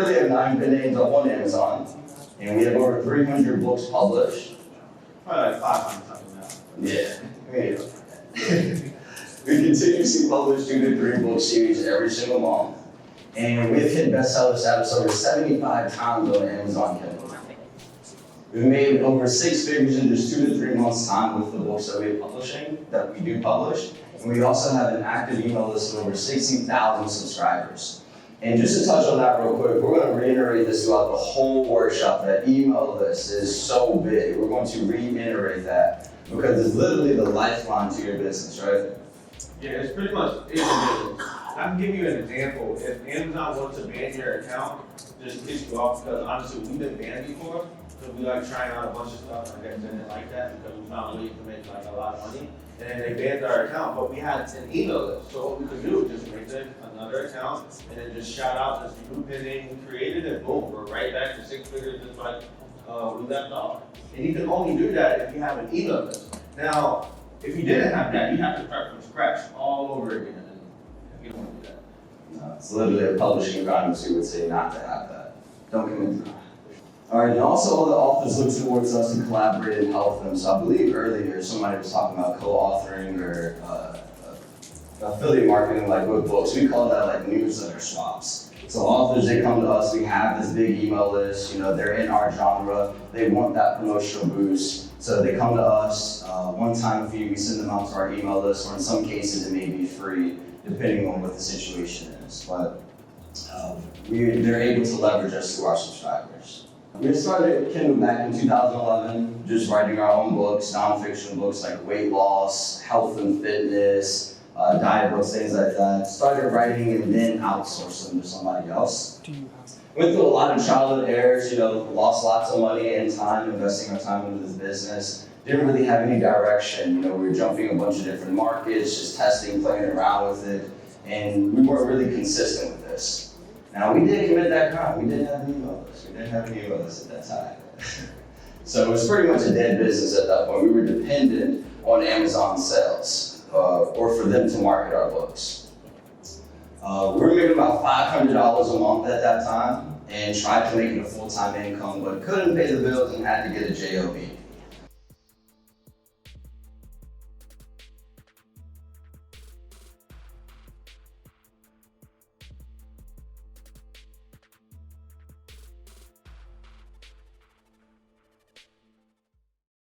currently have 9 pen names up on Amazon, and we have over 300 books published. Probably like 500 something now. Yeah. We continuously publish 2 to 3 book series every single month, and we've hit bestseller status over 75 times on Amazon Kindle. We've made over 6 figures in just 2 to 3 months' time with the books that we do publish. And we also have an active email list of over 60,000 subscribers. And just to touch on that real quick, we're going to reiterate this throughout the whole workshop. That email list is so big. We're going to reiterate that because it's literally the lifeline to your business, right? Yeah, it's pretty much is a business. I can give you an example. If Amazon wants to ban your account, just kick you off, because honestly, we've been banned before. So we like trying out a bunch of stuff, and I guess they didn't like that because we found a way to make like a lot of money. And then they banned our account, but we had an email list. So what we could do is just make another account and then just shout out this new pen name we created, and boom, we're right back to 6 figures just like we left off. And you can only do that if you have an email list. Now, if you didn't have that, you have to start from scratch all over again. And you don't want to do that. No, it's literally a publishing environment, so you would say not to have that. Don't commit to that. All right, and also other authors look towards us to collaborate and help them. So I believe earlier somebody was talking about co-authoring or affiliate marketing, like with books. We call that like newsletter swaps. So authors, they come to us, we have this big email list, they're in our genre, they want that promotional boost. So they come to us, one-time fee, we send them out to our email list, or in some cases it may be free, depending on what the situation is. But they're able to leverage us through our subscribers. We started Kindle back in 2011, just writing our own books, nonfiction books like weight loss, health and fitness, diet books, things like that. Started writing and then outsourced them to somebody else. Went through a lot of trial and errors, lost lots of money and time, investing our time into this business. Didn't really have any direction. We were jumping a bunch of different markets, just testing, playing around with it, and we weren't really consistent with this. Now, we did commit that crime. We didn't have an email list. We didn't have an email list at that time. So it was pretty much a dead business at that point. We were dependent on Amazon sales or for them to market our books. We were making about $500 a month at that time and tried to make it a full-time income, but couldn't pay the bills and had to get a JOB.